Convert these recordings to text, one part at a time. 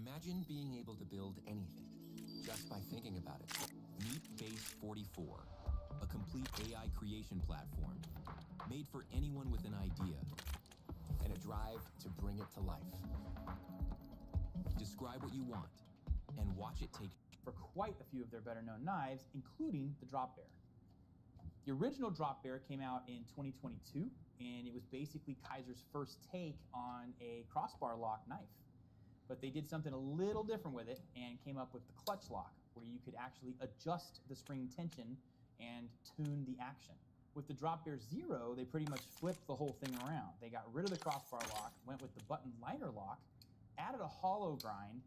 Imagine being able to build anything just by thinking about it. Meet Base 44, a complete AI creation platform made for anyone with an idea and a drive to bring it to life. Describe what you want and watch it take for quite a few of their better-known knives, including the Drop Bear. The original Drop Bear came out in 2022, and it was basically Kaiser's first take on a crossbar lock knife. But they did something a little different with it and came up with the clutch lock, where you could actually adjust the spring tension and tune the action. With the Drop Bear Zero, they pretty much flipped the whole thing around. They got rid of the crossbar lock, went with the button liner lock, added a hollow grind,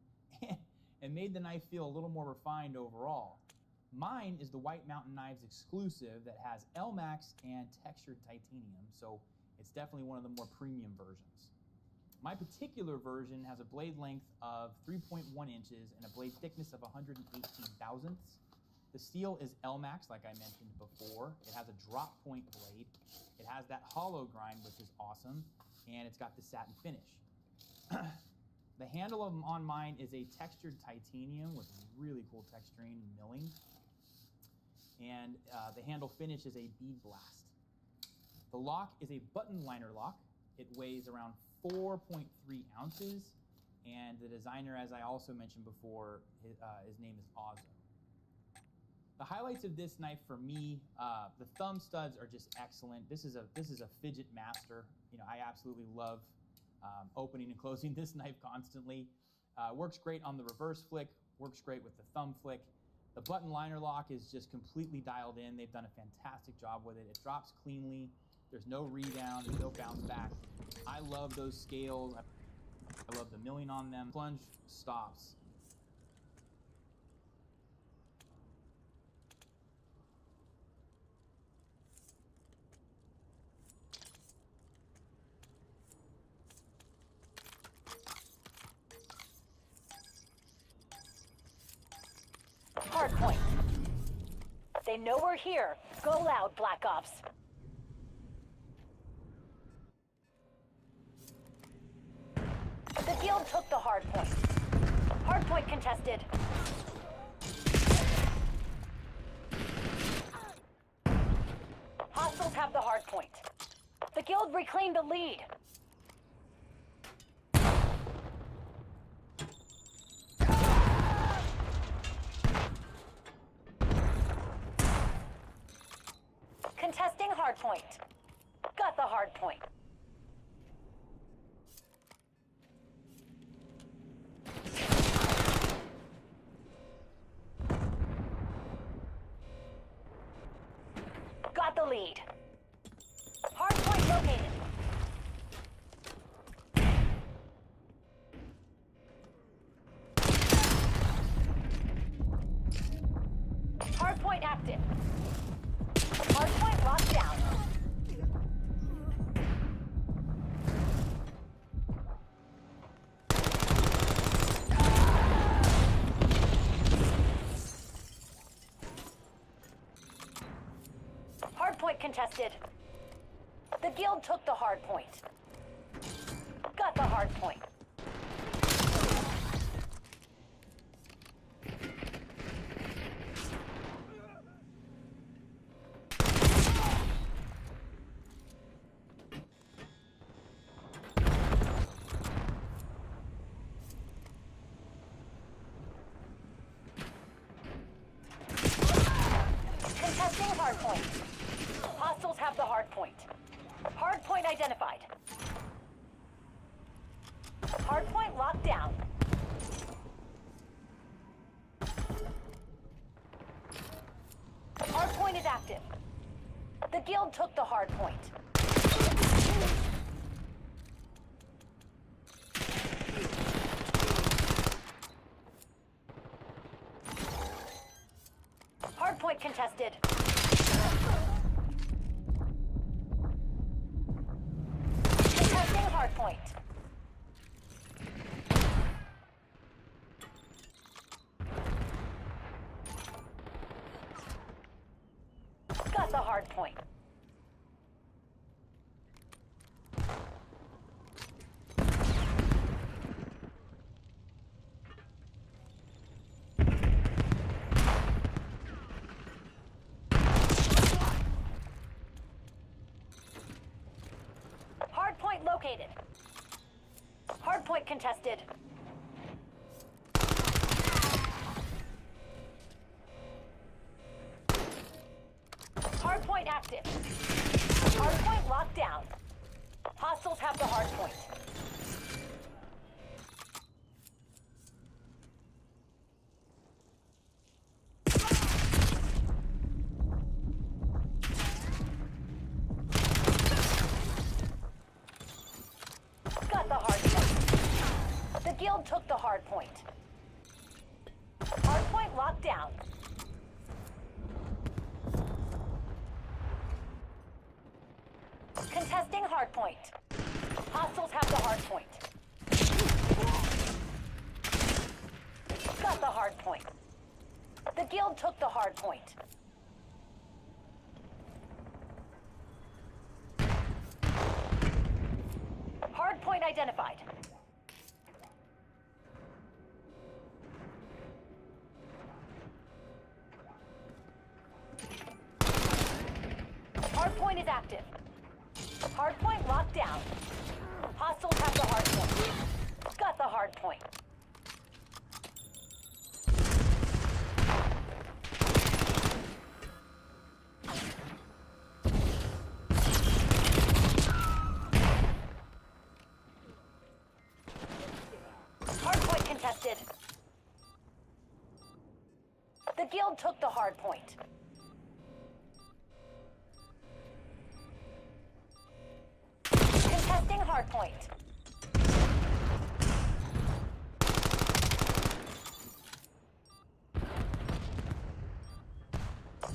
and made the knife feel a little more refined overall. Mine is the White Mountain Knives exclusive that has L-Max and textured titanium, so it's definitely one of the more premium versions. My particular version has a blade length of 3.1 inches and a blade thickness of 118 thousandths. The steel is L-Max, like I mentioned before. It has a drop point blade. It has that hollow grind, which is awesome, and it's got the satin finish. The handle on mine is a textured titanium with really cool texturing and milling. And the handle finish is a bead blast. The lock is a button liner lock. It weighs around 4.3 ounces. And the designer, as I also mentioned before, his name is Ozzo. The highlights of this knife for me, the thumb studs are just excellent. This is a fidget master. You know, I absolutely love opening and closing this knife constantly. Works great on the reverse flick, works great with the thumb flick. The button liner lock is just completely dialed in. They've done a fantastic job with it. It drops cleanly. There's no rebound, there's no bounce back. I love those scales. I love the milling on them. Plunge stops. Hardpoint. They know we're here. Go loud, Black Ops. The guild took the hardpoint. Hardpoint contested. Hostiles have the hardpoint. The guild reclaimed the lead. Contesting hardpoint. Got the hardpoint. Got the lead. Hardpoint located. Hardpoint active. Hardpoint locked down. Hardpoint contested. The guild took the hardpoint. Got the hardpoint. Contesting hardpoint. Hostiles have the hardpoint. Hardpoint identified. Hardpoint locked down. Hardpoint is active. The guild took the hardpoint. Hardpoint contested. Contesting hardpoint. Got the hardpoint. contested. Hardpoint active. Hardpoint locked down. Hostiles have the hardpoint. Got the hardpoint. The guild took the hardpoint. Hardpoint locked down. Contesting hardpoint. Hostiles have the hardpoint. Got the hardpoint. The guild took the hardpoint. Hardpoint identified. Hardpoint is active. Hardpoint locked down. Hostiles have the hardpoint. Got the hardpoint. Hardpoint contested. The guild took the hardpoint. Contesting hardpoint.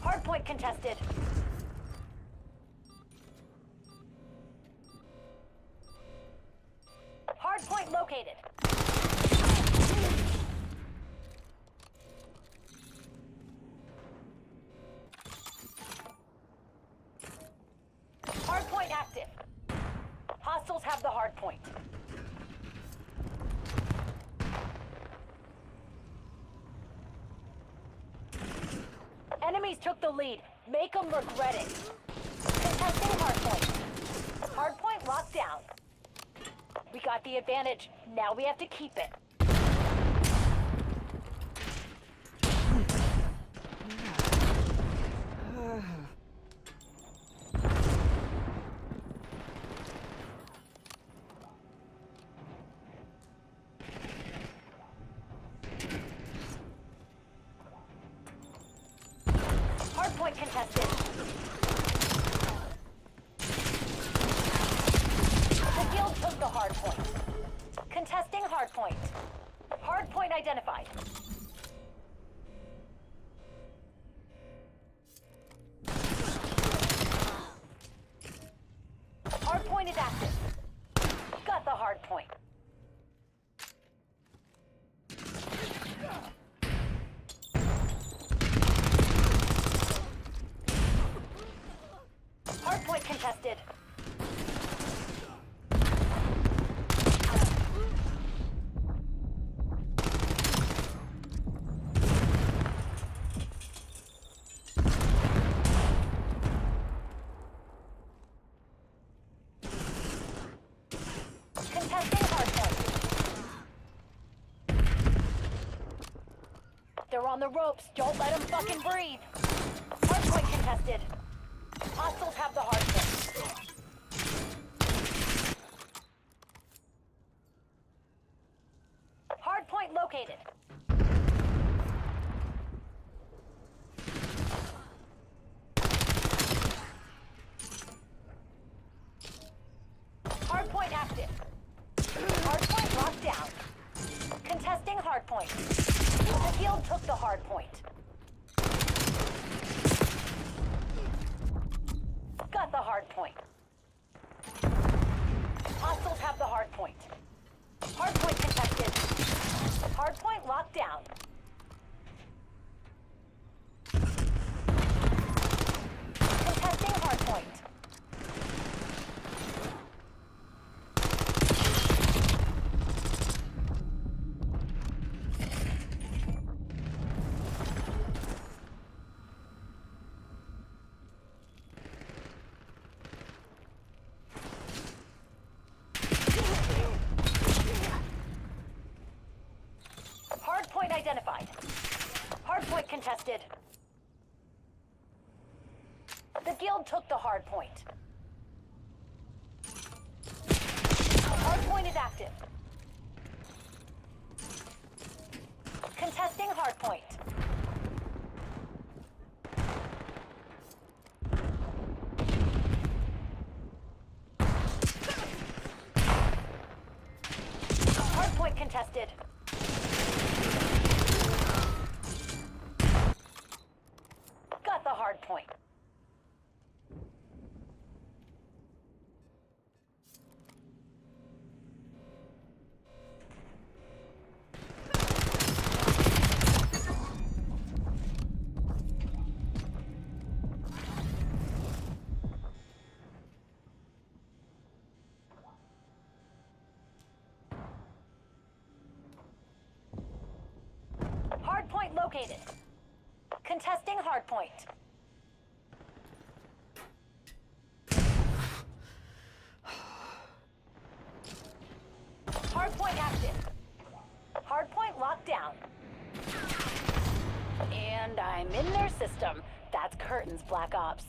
Hardpoint contested. Hardpoint located. Hardpoint active. Hostiles have the hardpoint. Enemies took the lead. Make them regret it. Contesting hardpoint. Hardpoint locked down. We got the advantage. Now we have to keep it. Hardpoint contested. The guild took the hardpoint. Contesting hardpoint. Hardpoint identified. Hardpoint is active. Got the hardpoint. Hardpoint contested. Contesting hardpoint. They're on the ropes. Don't let them fucking breathe. Hardpoint contested. Hostiles have the hardpoint. Hardpoint located. Hardpoint active. Hardpoint locked down. Contesting hardpoint. The guild took the hardpoint. Got the hardpoint. Hostiles have the hardpoint. Hardpoint contested. Hardpoint locked down. Contesting hardpoint. identified. Hardpoint contested. The guild took the hardpoint. Hardpoint is active. Contesting hardpoint. Hardpoint contested. Got the hardpoint. Hardpoint located. Contesting hardpoint. Hardpoint active. Hardpoint locked down. And I'm in their system. That's Curtains, Black Ops.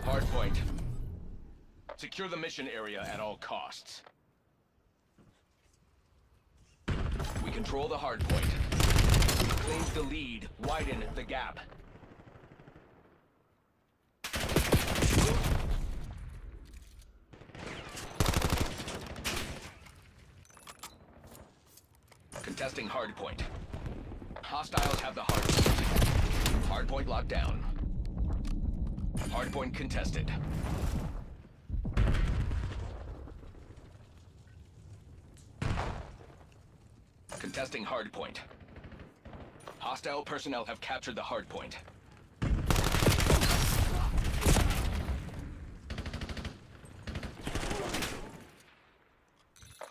Hardpoint. Secure the mission area at all costs. We control the hardpoint. We claim the lead, widen the gap. Contesting hardpoint. Hostiles have the hardpoint. Hardpoint locked down. Hardpoint contested. Contesting hardpoint. Hostile personnel have captured the hardpoint.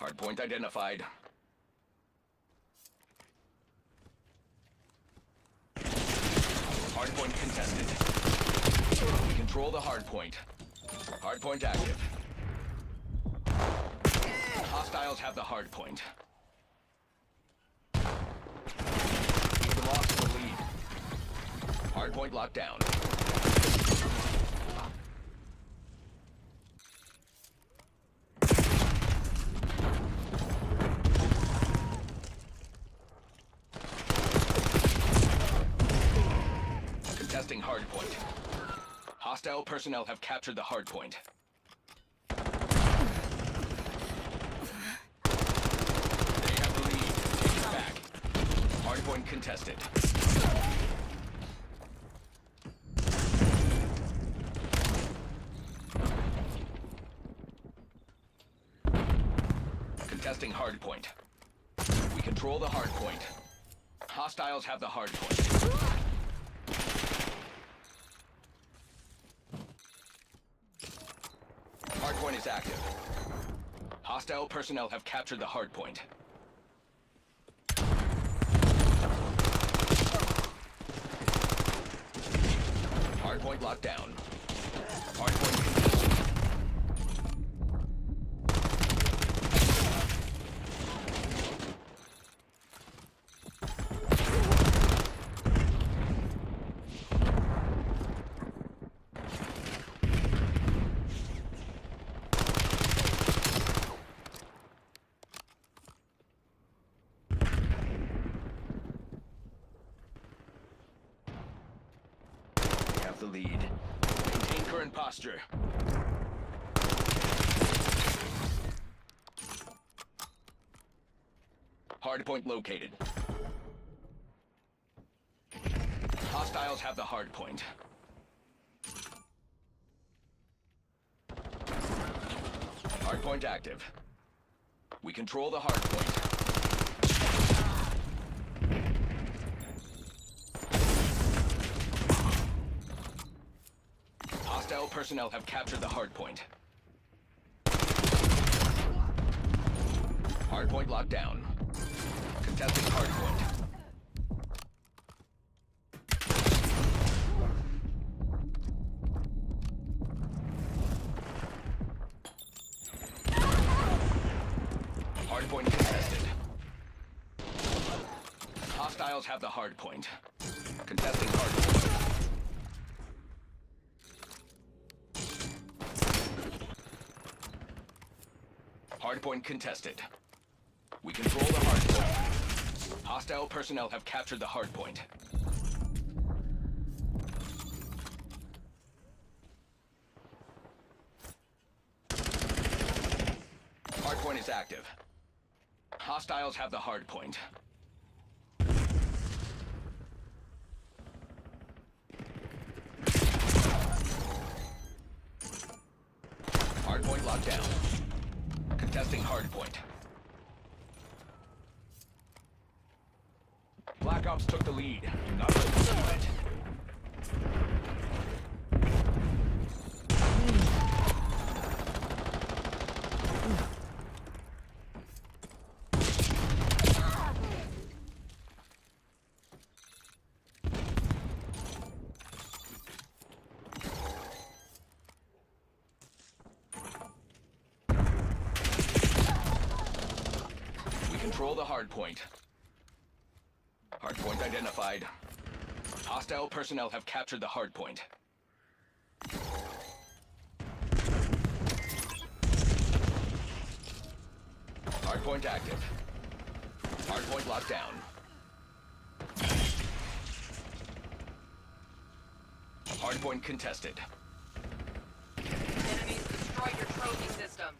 Hardpoint identified. Hardpoint contested. We control the hardpoint. Hardpoint active. Hostiles have the hardpoint. We lost the lead. Hardpoint locked down. Contesting hardpoint. Hostile personnel have captured the hardpoint. They have the lead. Take it back. Hardpoint contested. Contesting hardpoint. We control the hardpoint. Hostiles have the hardpoint. Hardpoint is active. Hostile personnel have captured the hardpoint. Hardpoint locked down. Hardpoint contested. The lead. Maintain current posture. Hardpoint located. Hostiles have the hardpoint. Hardpoint active. We control the hardpoint. Hostile personnel have captured the hardpoint. Hardpoint locked down. Contesting hardpoint. Hardpoint contested. Hostiles have the hardpoint. Contesting hardpoint. Hardpoint contested. We control the hardpoint. Hostile personnel have captured the hardpoint. Hardpoint is active. Hostiles have the hardpoint. Hardpoint locked down. Contesting hardpoint. Black Ops took the lead. Do not let them do it. Control the hardpoint. Hardpoint identified. Hostile personnel have captured the hardpoint. Hardpoint active. Hardpoint locked down. Hardpoint contested. Enemies destroyed your trophy system.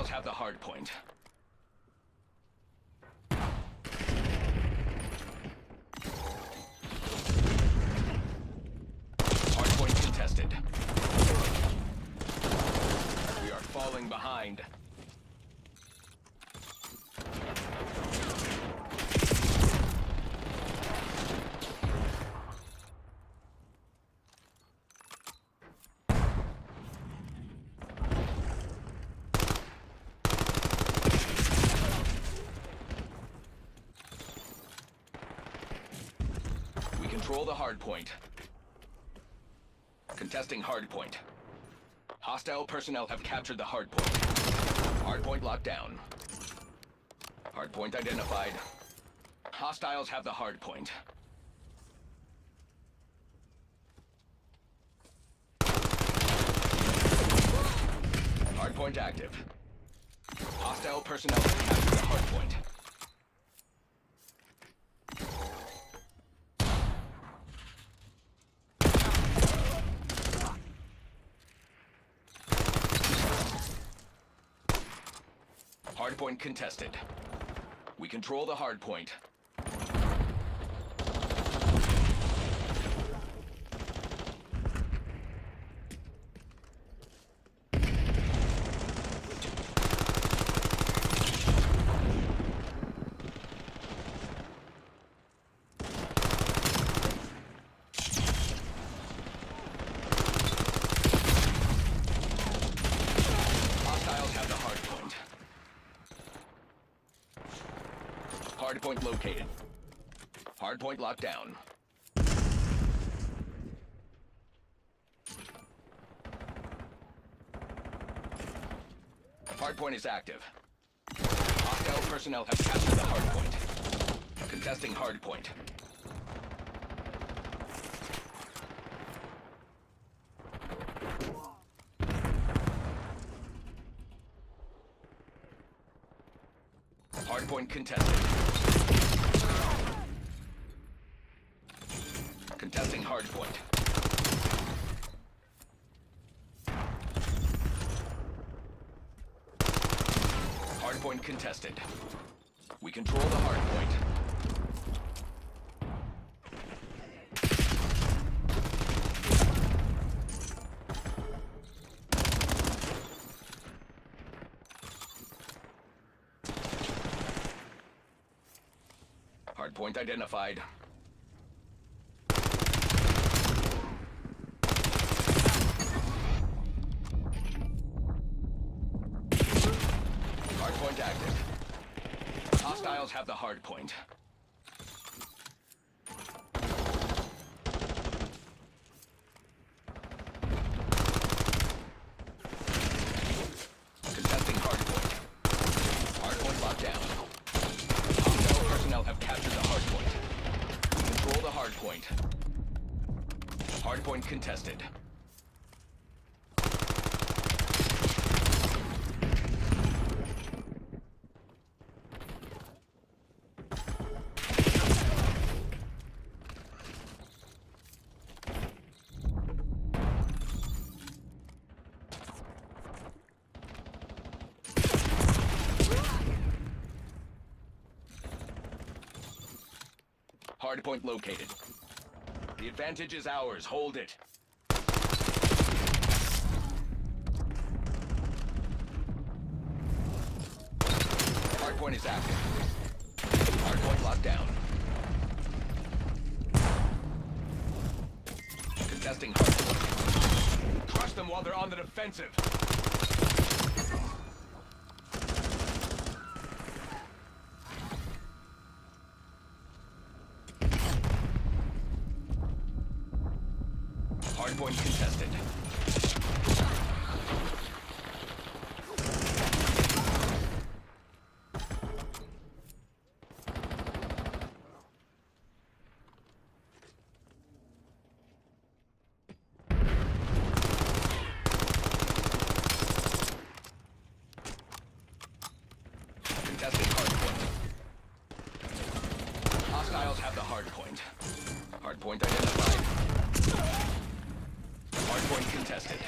Hostiles have the hard point. Hardpoint contested. We are falling behind. We control the hard point. Contesting hard point. Hostile personnel have captured the hard point. Hard point locked down. Hard point identified. Hostiles have the hard point. Hard point active. Hostile personnel have captured the hard point. Hardpoint contested. We control the hardpoint. Hostiles have the hardpoint. Hardpoint located. Hardpoint locked down. Hardpoint is active. Hostile personnel have captured the hardpoint. Contesting hardpoint. Hardpoint contested. Contesting hardpoint. Hardpoint contested. We control the hardpoint. Hardpoint identified. Hardpoint active. Hostiles have the hardpoint. Contesting hardpoint. Hardpoint locked down. Hostile personnel have captured the hardpoint. We control the hardpoint. Hardpoint contested. Hardpoint located. The advantage is ours. Hold it. Hardpoint is active. Hardpoint locked down. Contesting hardpoint. Crush them while they're on the defensive. Hardpoint contested. Contesting hardpoint. Hostiles have the hardpoint. Hardpoint identified. Hardpoint contested.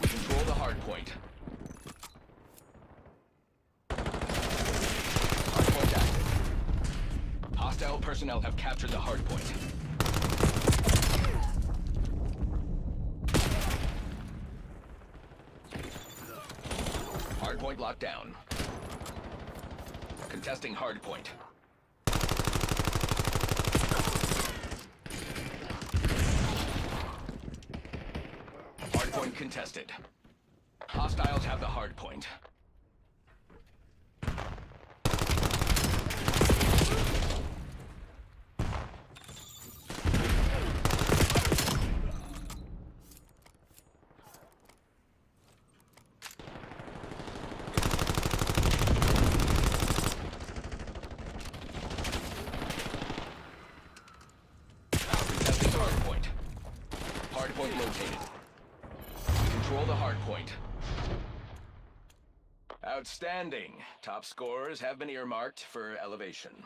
We control the hardpoint. personnel have captured the hard point. Hard point locked down. Contesting hard point. Hard point contested. Hostiles have the hard point. Contesting hard point. Hard point located. Control the hard point. Outstanding. Top scorers have been earmarked for elevation.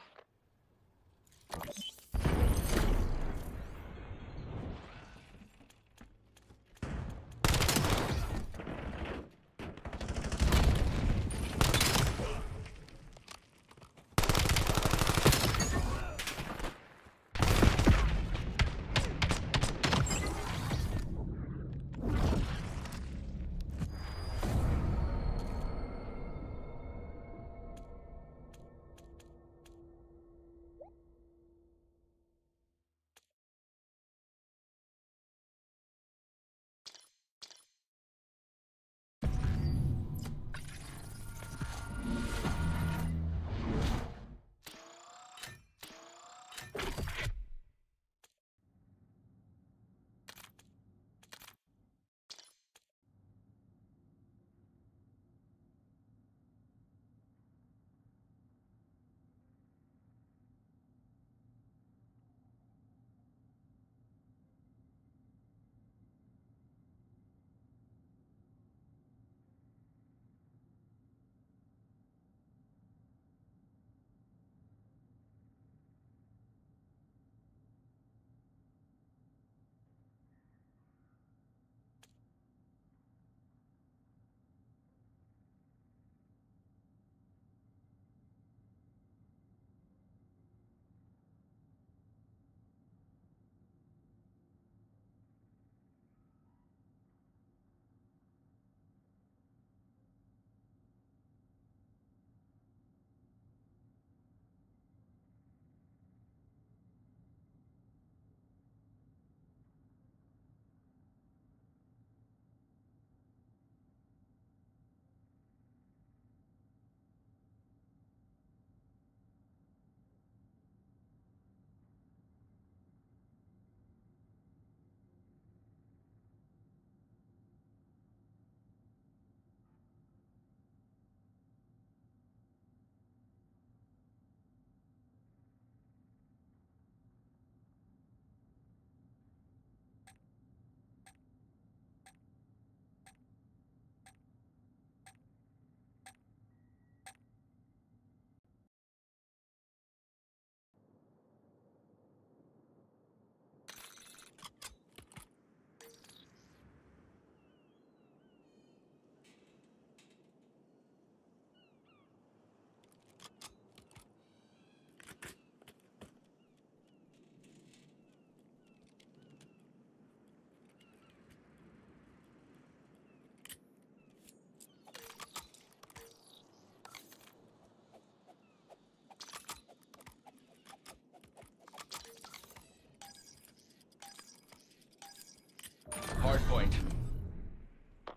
Hardpoint.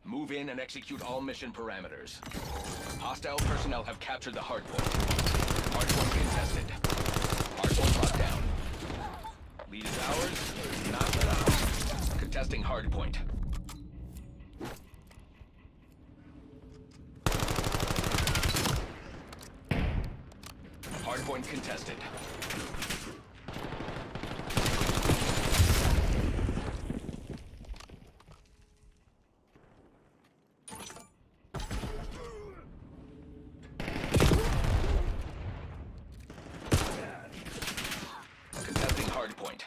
Move in and execute all mission parameters. Hostile personnel have captured the hardpoint. Hardpoint contested. Hardpoint locked down. Lead is ours, not ours. Contesting hardpoint. Hardpoint contested. Contesting hardpoint.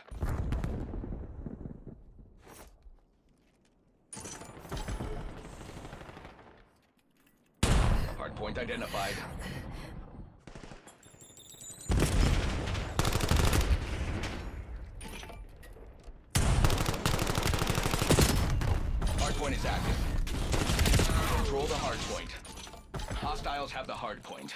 Hardpoint identified. control the hard point. Hostiles have the hard point.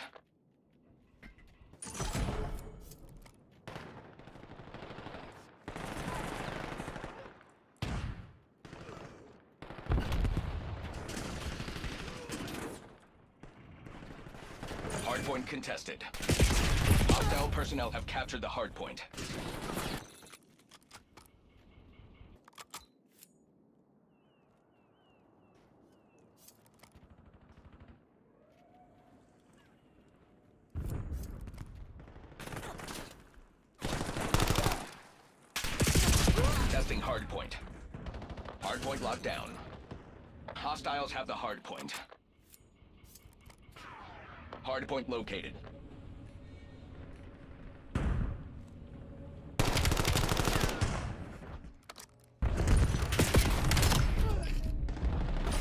Hardpoint contested. Hostile personnel have captured the hardpoint. Testing hardpoint. Hardpoint locked down. Hostiles have the hardpoint. Hardpoint located.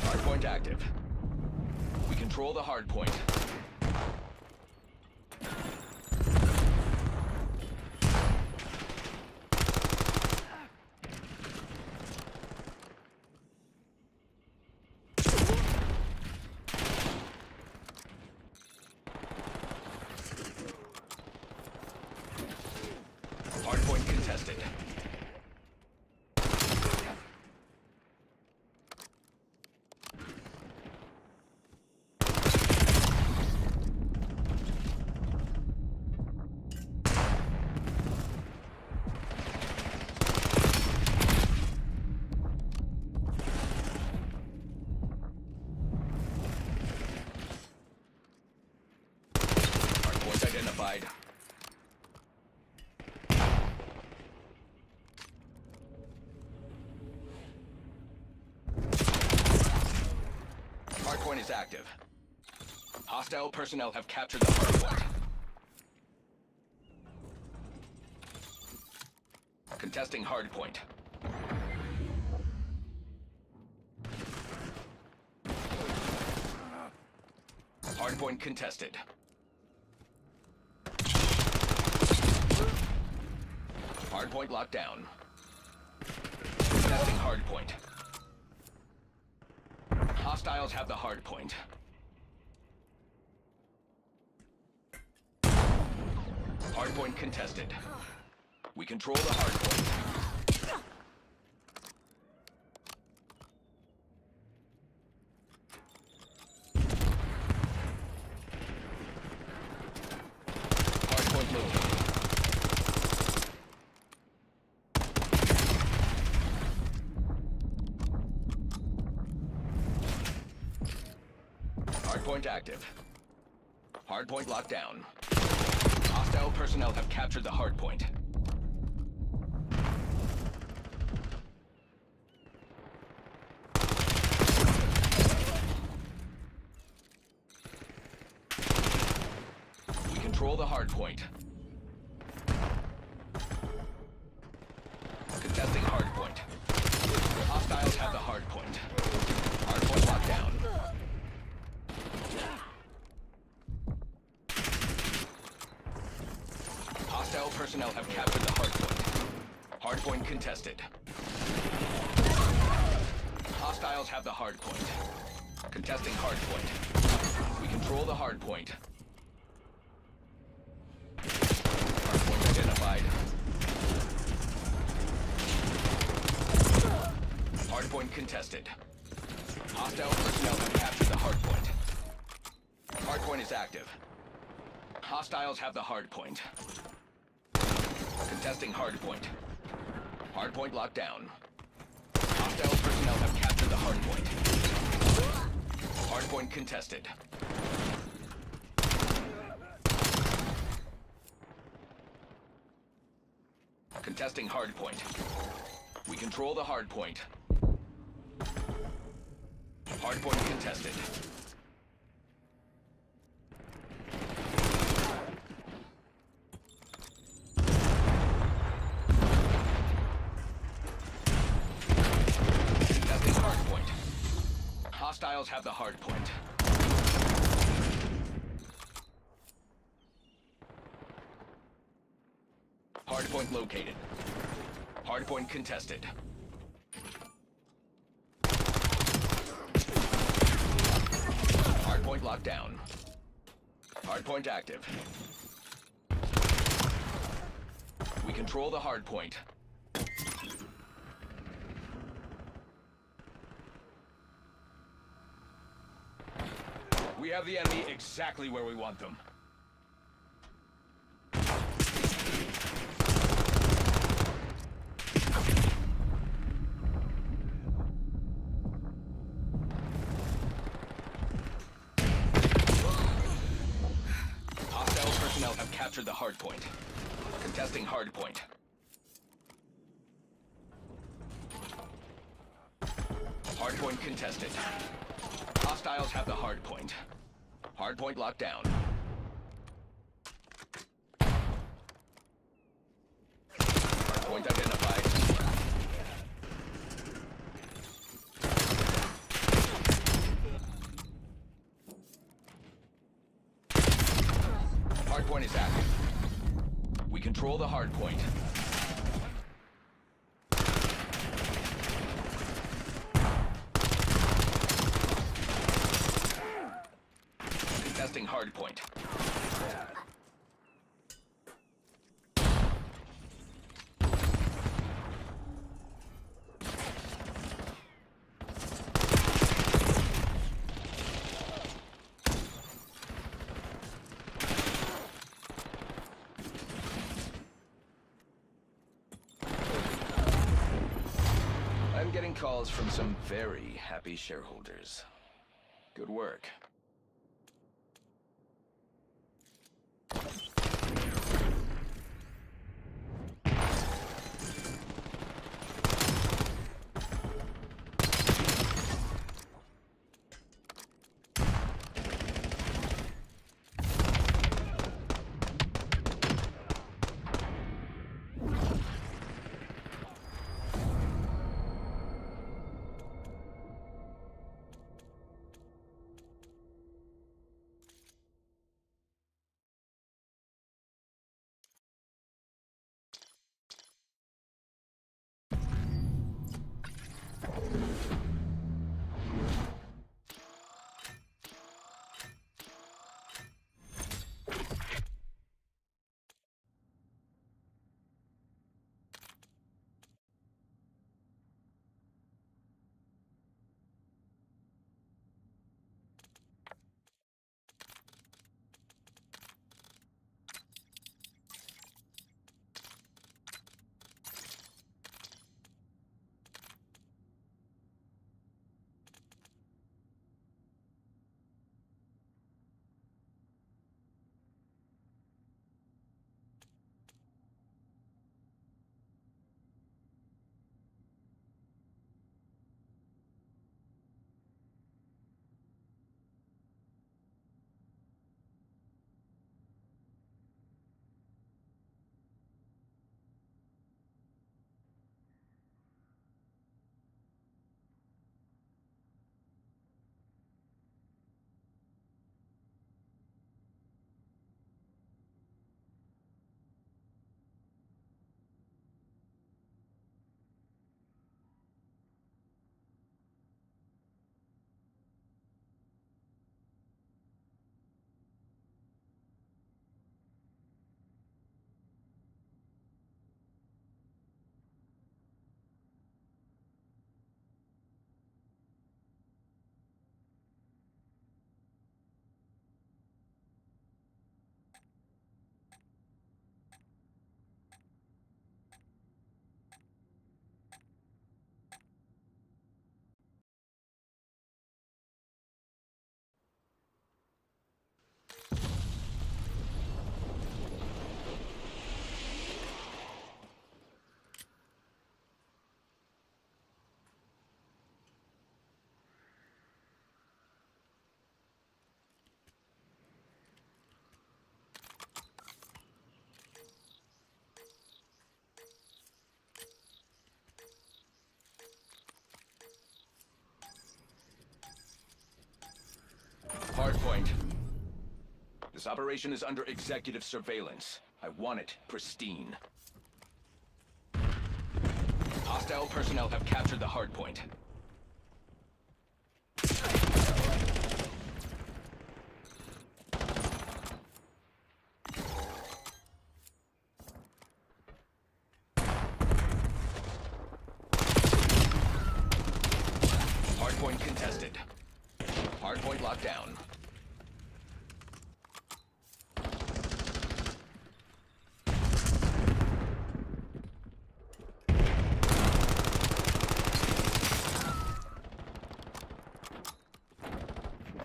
Hardpoint active. We control the hardpoint. Hardpoint contested. Hardpoint identified. Hardpoint is active. Hostile personnel have captured the hardpoint. Contesting hardpoint. Hardpoint contested. Hardpoint locked down. Contesting hardpoint. Hostiles have the hardpoint. Hardpoint contested. We control the hardpoint. Hardpoint located. Hardpoint active. Hardpoint locked down. Hostile personnel have captured the hardpoint. We control the hardpoint. Contesting hardpoint. Hostiles have the hardpoint. Hardpoint locked down. Hostile personnel have captured the hardpoint. Hardpoint contested. Hostiles have the hardpoint. Contesting hardpoint. We control the hardpoint. Hardpoint identified. Hardpoint contested. Hostile personnel have captured the hardpoint. Hardpoint is active. Hostiles have the hardpoint. Contesting hardpoint. Hardpoint locked down. Hostile personnel have captured the hardpoint. Hardpoint contested. Contesting hardpoint. We control the hardpoint. Hardpoint contested. Hostiles have the hardpoint. Hardpoint located. Hardpoint contested. locked down. Hardpoint active. We control the hardpoint. We have the enemy exactly where we want them. Hostile personnel have captured the hardpoint. Contesting hardpoint. Hardpoint contested. Hostiles have the hardpoint. Hardpoint locked down. Hardpoint identified. Hardpoint is active. We control the hardpoint. Contesting hardpoint. I'm getting calls from some very happy shareholders. Good work. Hardpoint. This operation is under executive surveillance. I want it pristine. Hostile personnel have captured the hardpoint. Hardpoint locked down.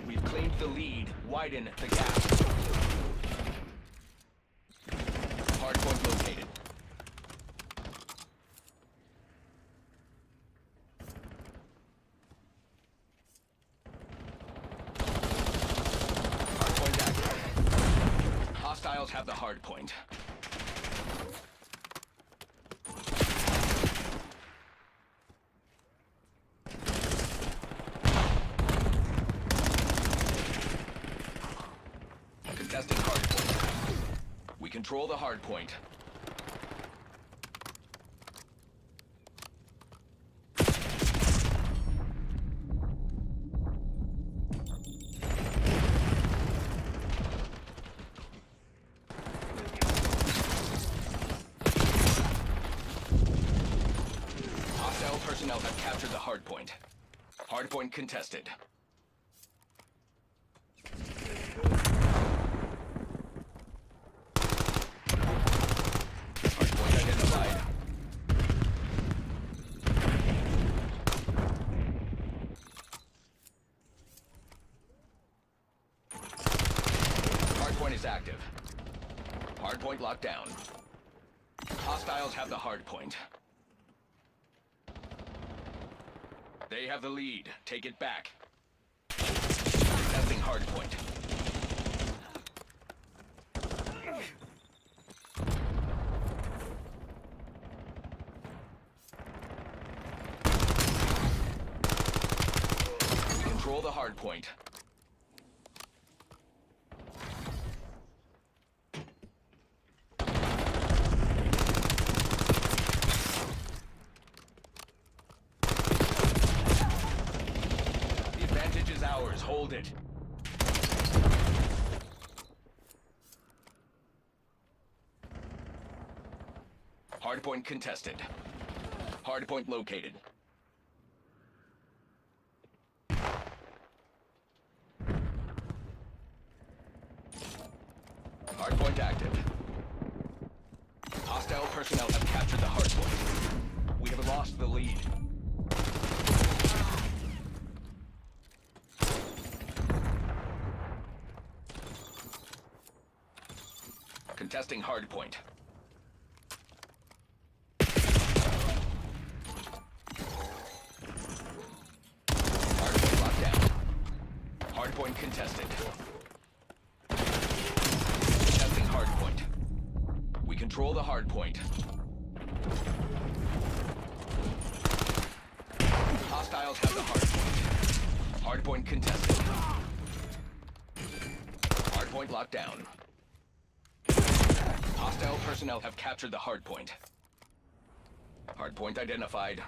We've claimed the lead. Widen the gap. Hardpoint located. Hardpoint active. Hostiles have the hardpoint. Contesting hardpoint. We control the hardpoint. Hostile personnel have captured the hardpoint. Hardpoint contested. Hardpoint identified. Hardpoint is active. Hardpoint locked down. Hostiles have the hardpoint. They have the lead. Take it back. Contesting hardpoint. We control the hardpoint. The advantage is ours. Hold it. Hardpoint contested. Hardpoint located. Hardpoint active. Hostile personnel have captured the hardpoint. We have lost the lead. Contesting hardpoint. Hardpoint locked down. Hardpoint contested. Contesting hardpoint. We control the hardpoint. Hostiles have the hardpoint. Hardpoint contested. Hardpoint locked down. Hostile personnel have captured the hardpoint. Hardpoint identified.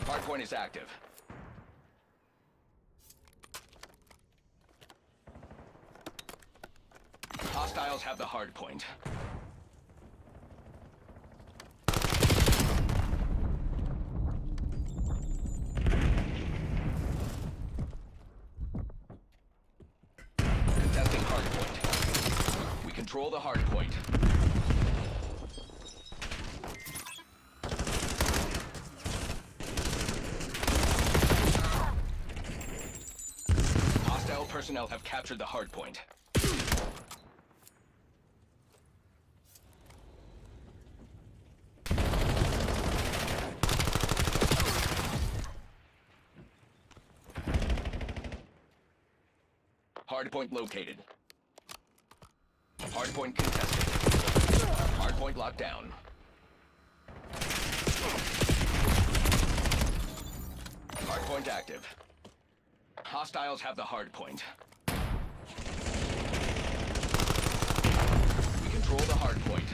Hardpoint is active. Hostiles have the hardpoint. Contesting hardpoint. We control the hardpoint. Hostile personnel have captured the hardpoint. Hardpoint located. Hardpoint contested. Hardpoint locked down. Hardpoint active. Hostiles have the hardpoint. We control the hardpoint.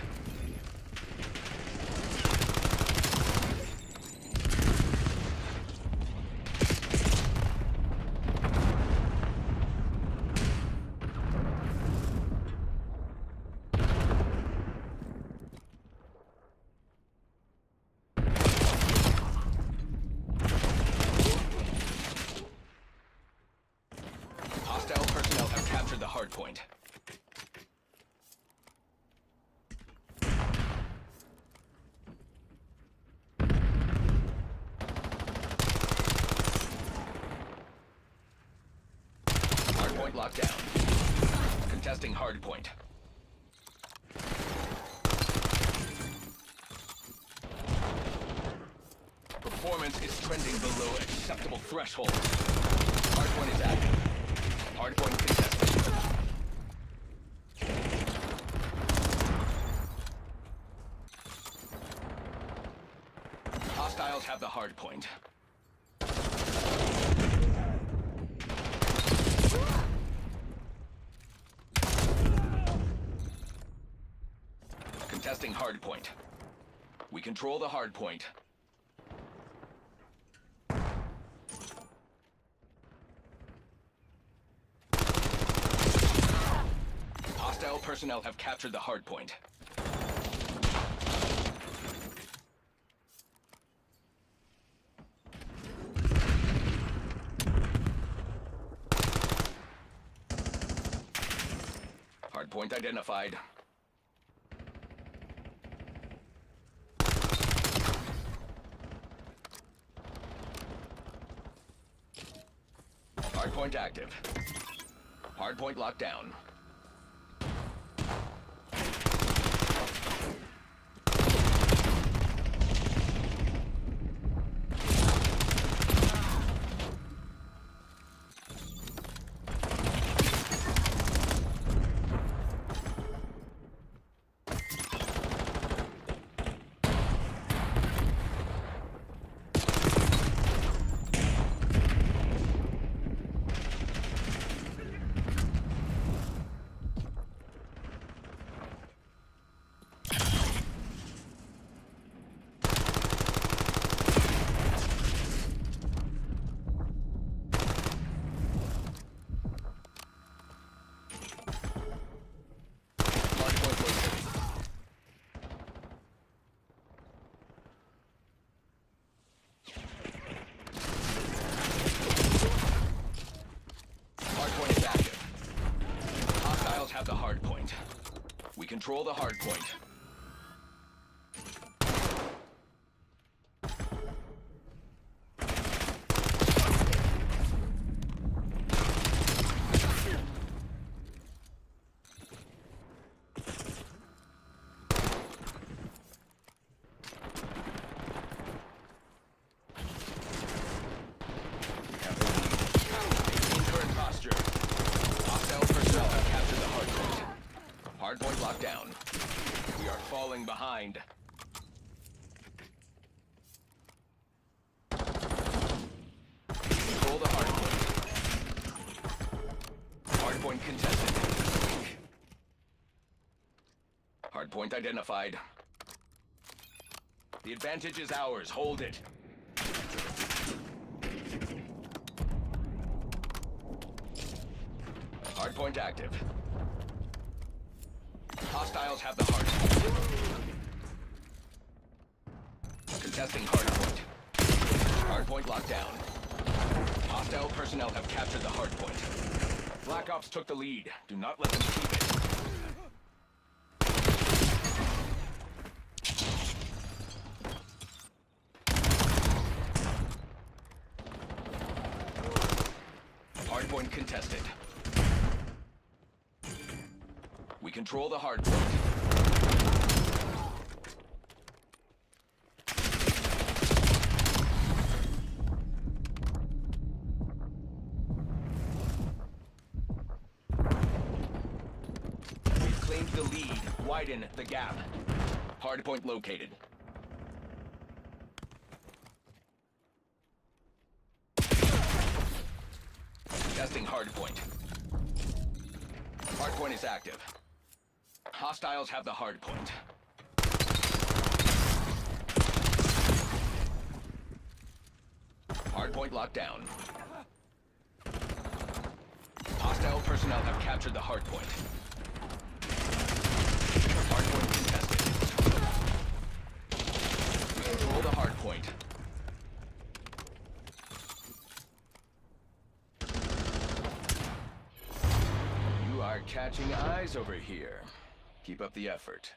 Hardpoint locked down. Contesting hardpoint. Performance is trending below acceptable threshold. Hardpoint is active. Hardpoint contested. Hostiles have the hardpoint. Contesting hardpoint. We control the hardpoint. Hostile personnel have captured the hardpoint. Hardpoint identified. Hardpoint active. Hardpoint locked down. Have the hardpoint. We control the hardpoint. Current posture. Hostile personnel have captured the hardpoint. Hardpoint locked down. We are falling behind. Control the hardpoint. Hardpoint contested. Hardpoint identified. The advantage is ours. Hold it. Hardpoint active. Hostiles have the hardpoint. Contesting hardpoint. Hardpoint locked down. Hostile personnel have captured the hardpoint. Black Ops took the lead. Do not let them keep it. Hardpoint contested. We control the hardpoint. We've claimed the lead. Widen the gap. Hardpoint located. Testing hardpoint. Hardpoint is active. Hostiles have the hardpoint. Hardpoint locked down. Hostile personnel have captured the hardpoint. Hardpoint contested. We control the hardpoint. You are catching eyes over here. Keep up the effort.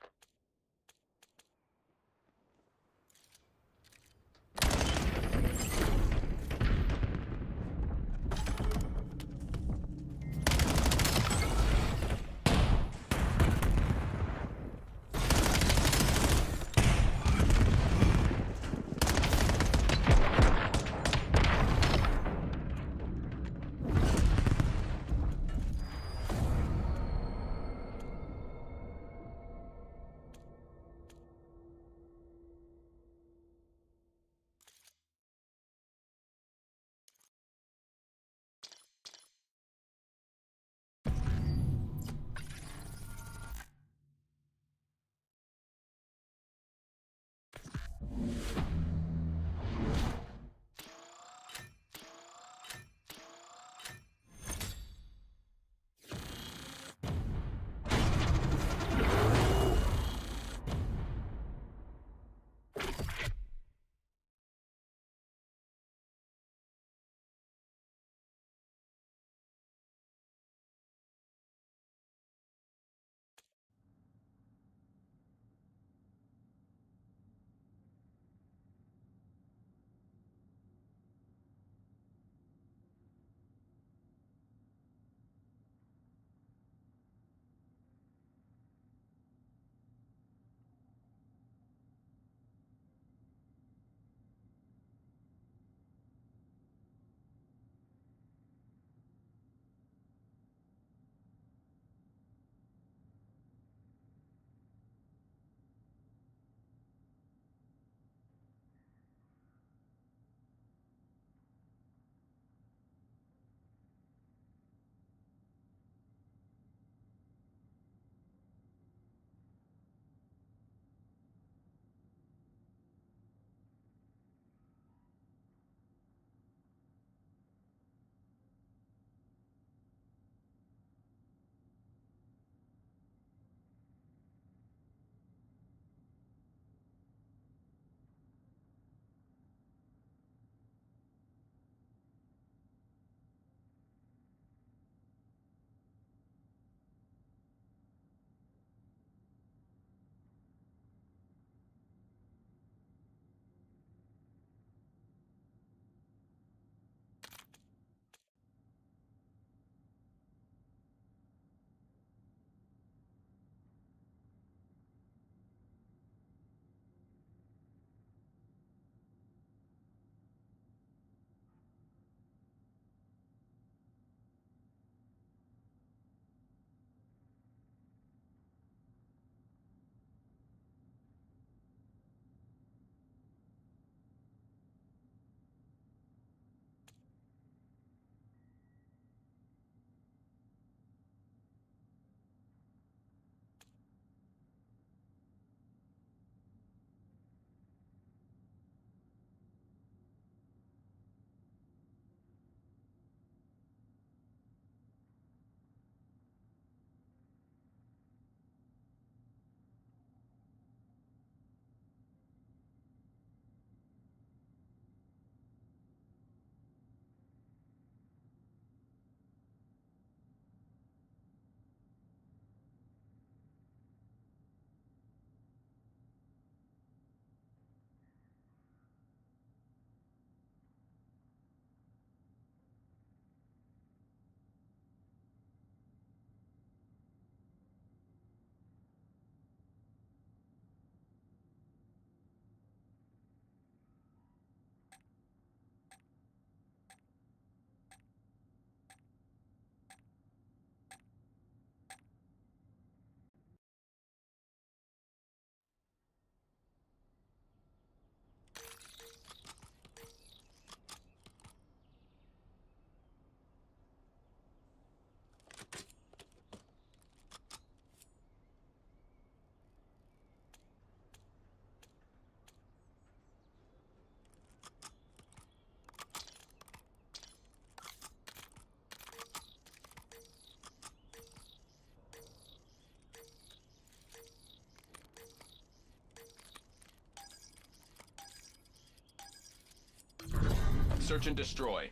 Search and destroy.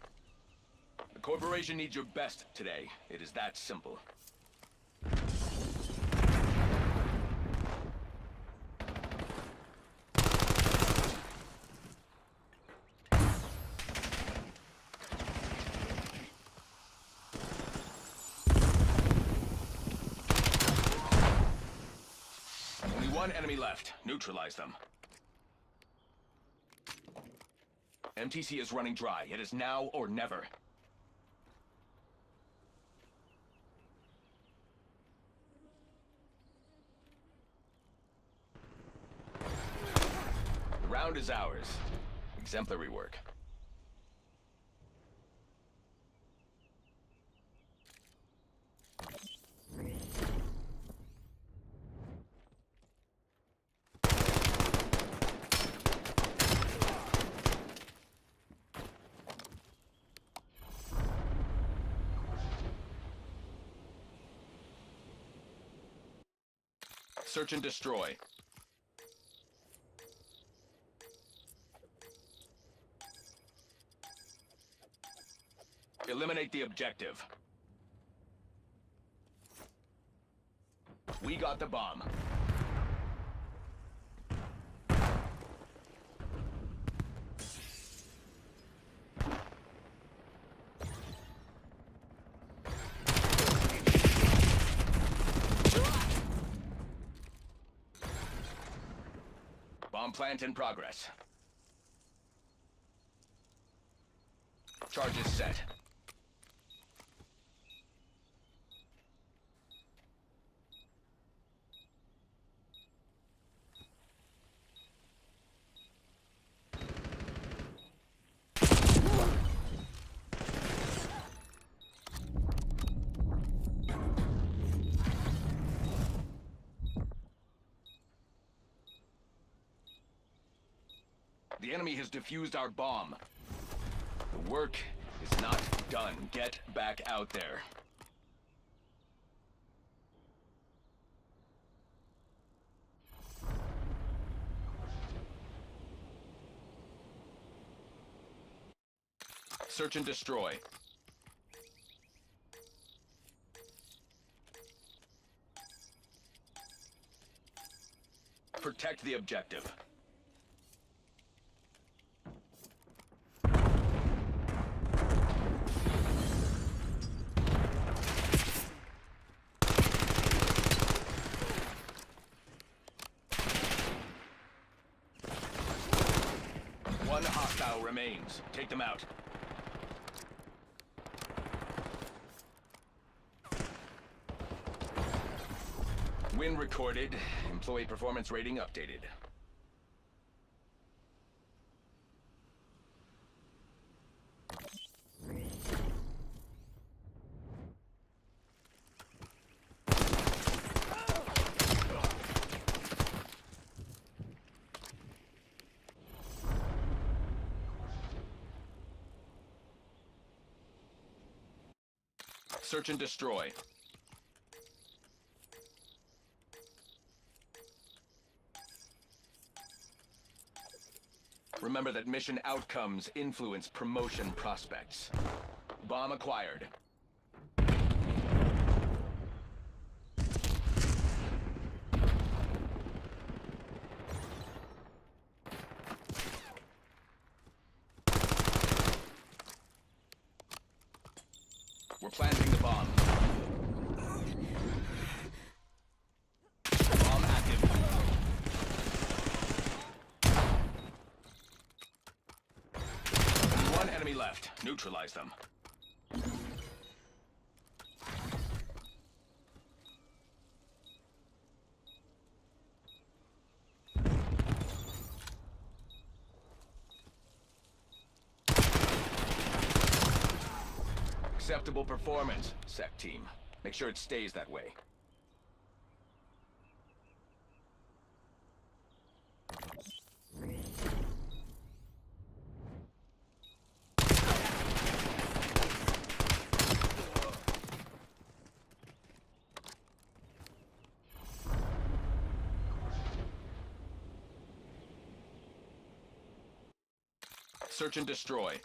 The corporation needs your best today. It is that simple. Only one enemy left. Neutralize them. MTC is running dry. It is now or never. The round is ours. Exemplary work. Search and destroy. Eliminate the objective. We got the bomb. Bomb plant in progress. Charges set. The enemy has defused our bomb. The work is not done. Get back out there. Search and destroy. Protect the objective. One hostile remains. Take them out. Win recorded. Employee performance rating updated. Search and destroy. Remember that mission outcomes influence promotion prospects. Bomb acquired. We're planting the bomb. Bomb active. One enemy left. Neutralize them. Acceptable performance, SEC team. Make sure it stays that way. Search and destroy.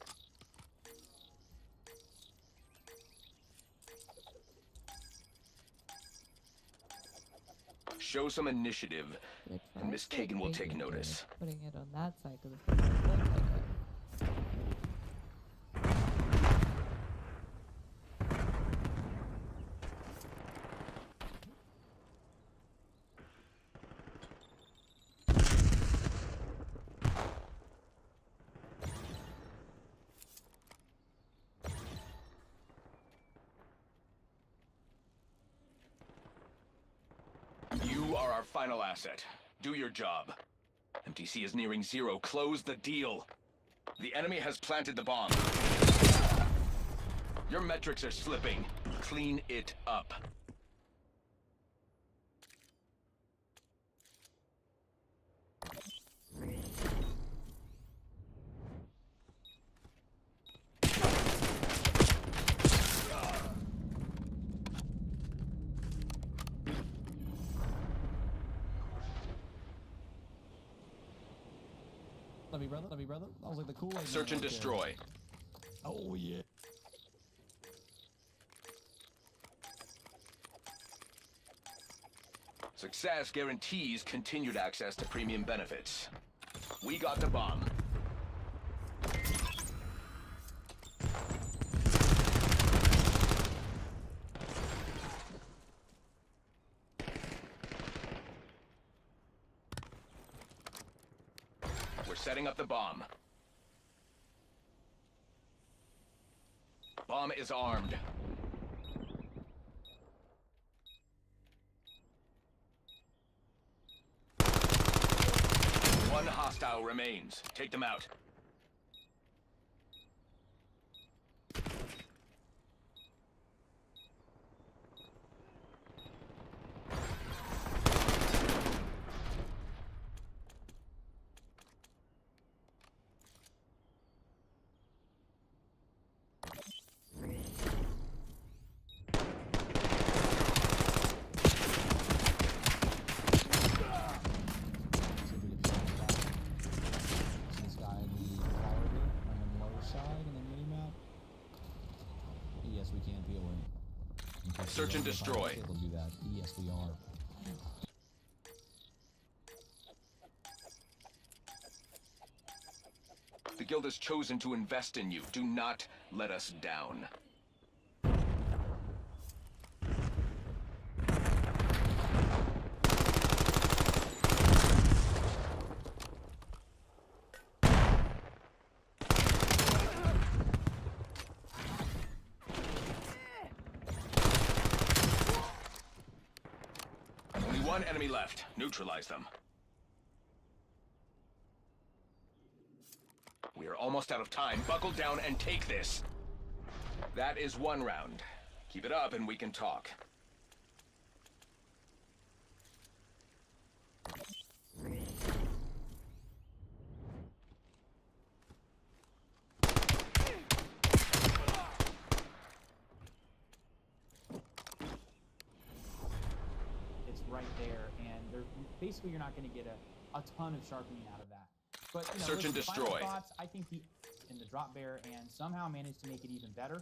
Show some initiative, and Miss Kagan will take notice. Putting it on that side because it doesn't look like it. You are our final asset. Do your job. MTC is nearing zero. Close the deal. The enemy has planted the bomb. Your metrics are slipping. Clean it up. Love you, brother. Love you, brother. I was like the Kool-Aid. Search and destroy. Oh, yeah. Success guarantees continued access to premium benefits. We got the bomb. We're setting up the bomb. Bomb is armed. One hostile remains. Take them out. This guy in the corridor on the lower side in the mini-map. Yes, we can peel in. Search and destroy. We'll do that. Yes, we are. The guild has chosen to invest in you. Do not let us down. Only one enemy left. Neutralize them. We are almost out of time. Buckle down and take this. That is one round. Keep it up and we can talk. It's right there, and basically you're not going to get a ton of sharpening out of that. But you know, Search and listen, final destroy. thoughts, I think he in the drop bear and somehow managed to make it even better.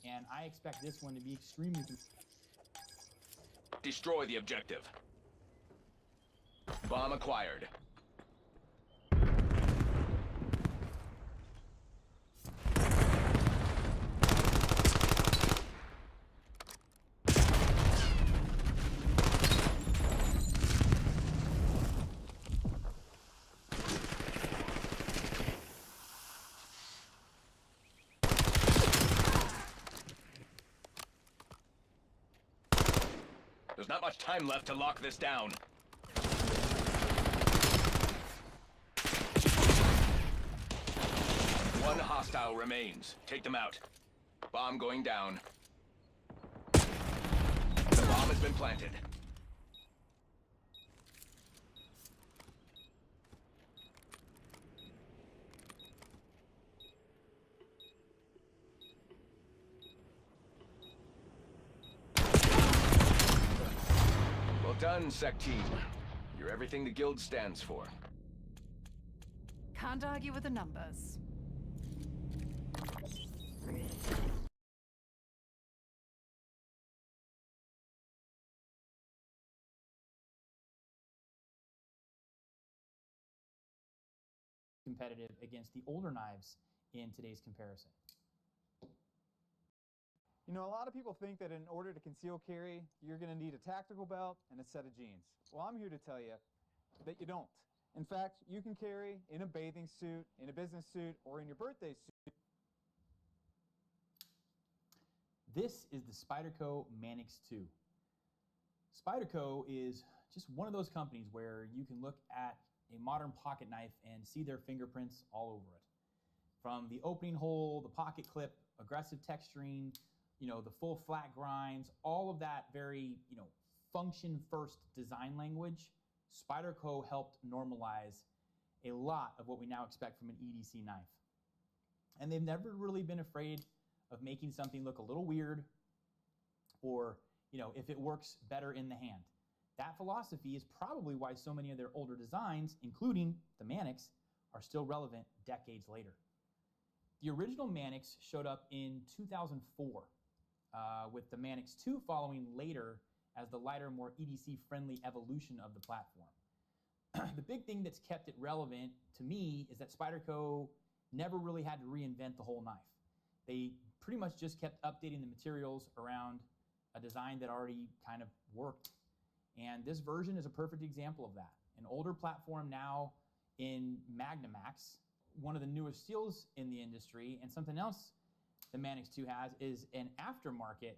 And I expect this one to be extremely. Destroy the objective. Bomb acquired. There's not much time left to lock this down. One hostile remains. Take them out. Bomb going down. The bomb has been planted. Well done, Sec Team. You're everything the guild stands for. Can't argue with the numbers. Competitive against the older knives in today's comparison. You know, a lot of people think that in order to conceal carry, you're going to need a tactical belt and a set of jeans. Well, I'm here to tell you that you don't. In fact, you can carry in a bathing suit, in a business suit, or in your birthday suit. This is the Spyderco Manix 2. Spyderco is just one of those companies where you can look at a modern pocket knife and see their fingerprints all over it. From the opening hole, the pocket clip, aggressive texturing, you know, the full flat grinds, all of that very, you know, function first design language, Spyderco helped normalize a lot of what we now expect from an EDC knife. And they've never really been afraid of making something look a little weird or, you know, if it works better in the hand. That philosophy is probably why so many of their older designs, including the Manix, are still relevant decades later. The original Mannix showed up in 2004, with the Mannix 2 following later as the lighter, more EDC-friendly evolution of the platform. The big thing that's kept it relevant to me is that Spyderco never really had to reinvent the whole knife. They pretty much just kept updating the materials around a design that already kind of worked. And this version is a perfect example of that. An older platform now in Magnamax, one of the newest steels in the industry, and something else the Mannix 2 has is an aftermarket.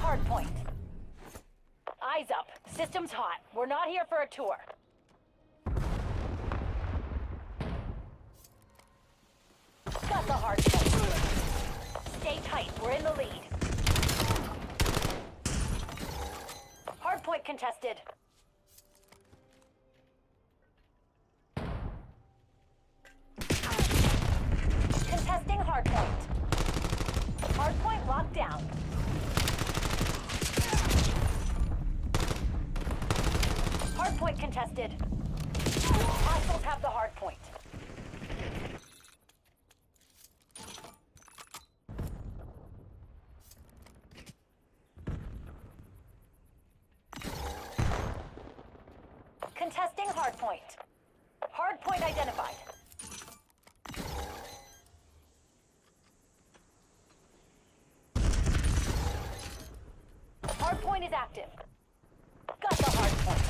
Hardpoint. Eyes up. System's hot. We're not here for a tour. Got the hardpoint. Stay tight. We're in the lead. Hardpoint contested. Contesting hardpoint. Hardpoint locked down. Hardpoint contested. Hostiles have the hardpoint. Contesting hardpoint. Hardpoint identified. Hardpoint is active. Got the hardpoint.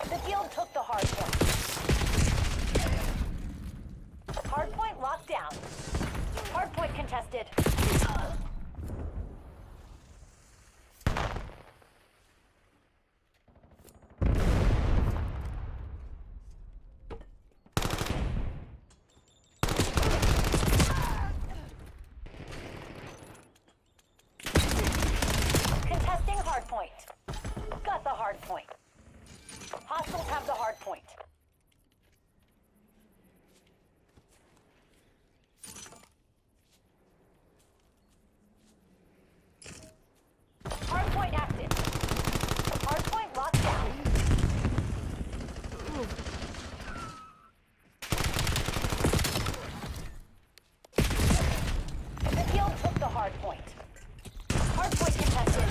The field took the hardpoint. Hardpoint locked down. Hardpoint contested. Contesting hardpoint. Got the hardpoint. Hostiles have the hardpoint. Hardpoint active. Hardpoint locked down. The field took the hardpoint. Hardpoint contested.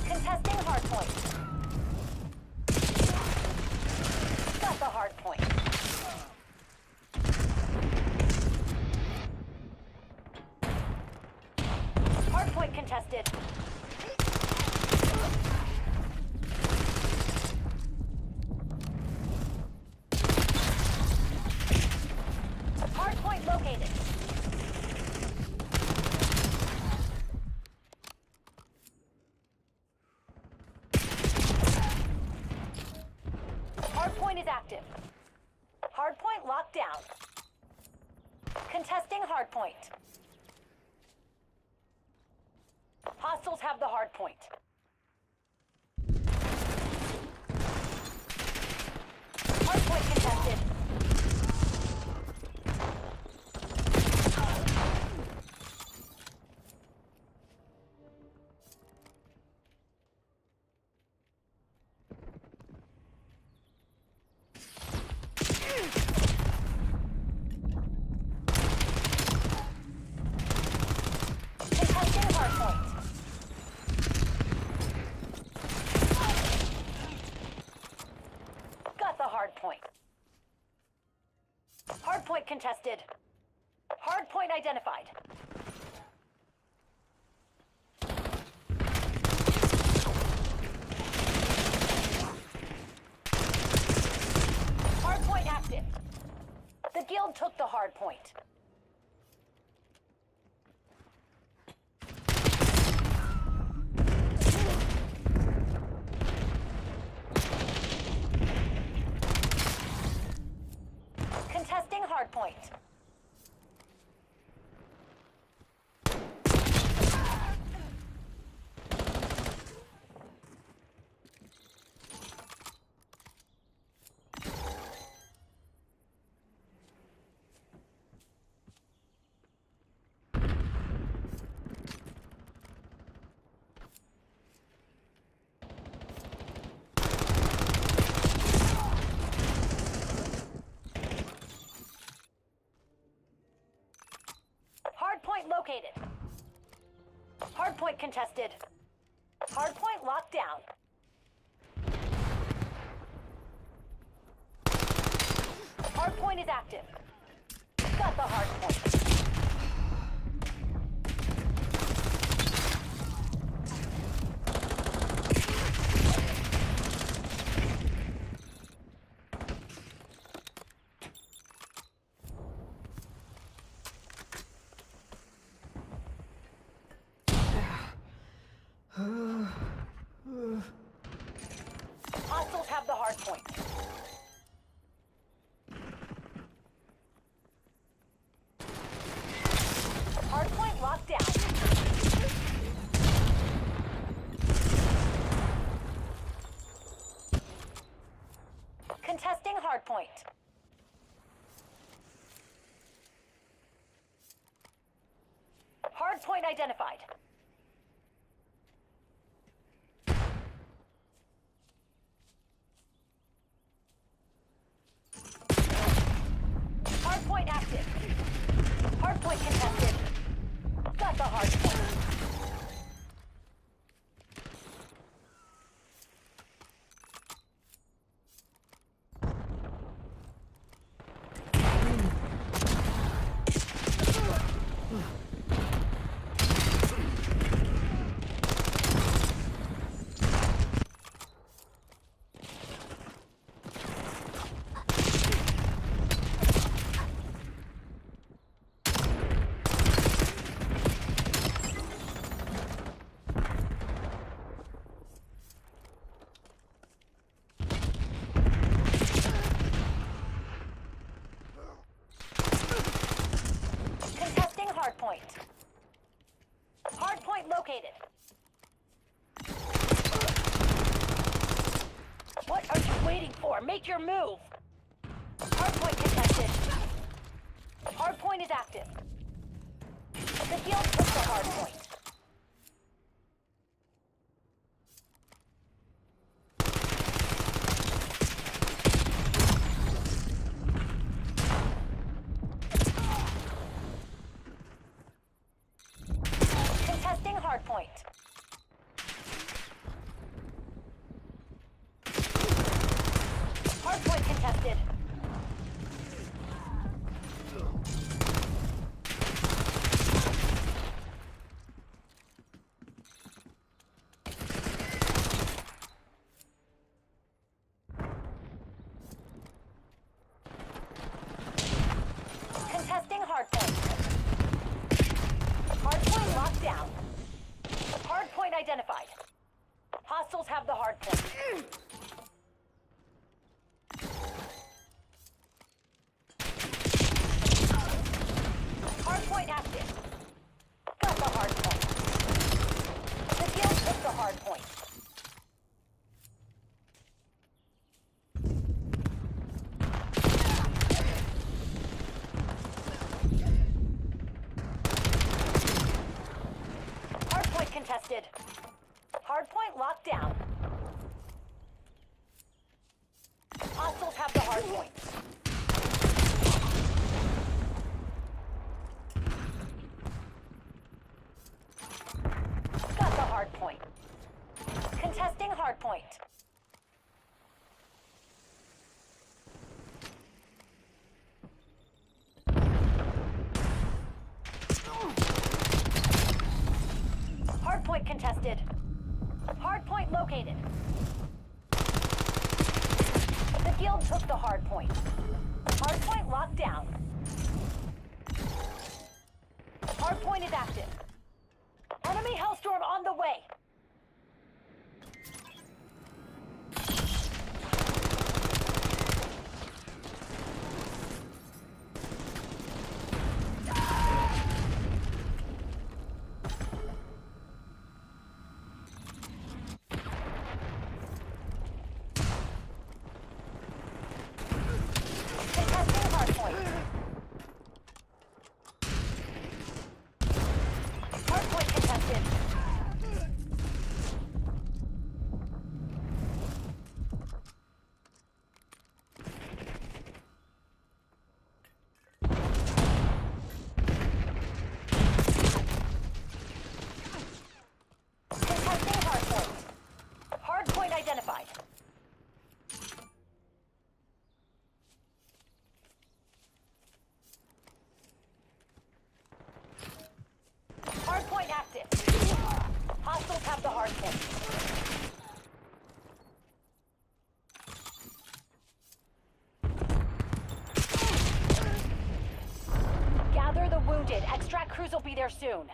Contesting hardpoint. Got the hardpoint. Hardpoint contested. Hardpoint located. Hardpoint is active. Hardpoint locked down. Contesting hardpoint. Hostiles have the hardpoint. Hardpoint contested. Contesting hardpoint. Got the hardpoint. Hardpoint contested. Hardpoint identified. guild took the hard point. Contesting hard point. Hardpoint located. Hardpoint contested. Hardpoint locked down. Hardpoint is active. Got the hardpoint. Hostiles have the hard point. Hard point locked down. Contesting hard point. Hard point identified. Hardpoint active. Hardpoint contested. Got the hardpoint. Contesting hardpoint. Hardpoint located. What are you waiting for? Make your move. Hardpoint contested. Hardpoint is active. The guild took the hardpoint. Contesting hardpoint. Hardpoint contested. Contesting hardpoint. Hardpoint locked down. Hardpoint identified. Hostiles have the hardpoint. Hardpoint active. Got the hardpoint. The guild took the hardpoint. Hardpoint contested. Hardpoint locked down. Hostiles have the hardpoint. Got the hardpoint. Contesting hardpoint. Hardpoint contested. Hardpoint located. The guild took the hardpoint. Hardpoint locked down. Hardpoint is active. Enemy Hellstorm on the way. Contesting hardpoint. Hardpoint contested. Contesting hardpoint. Hardpoint identified. Hardpoint active. Hostiles have the hardpoint. Gather the wounded. Extract crews will be there soon.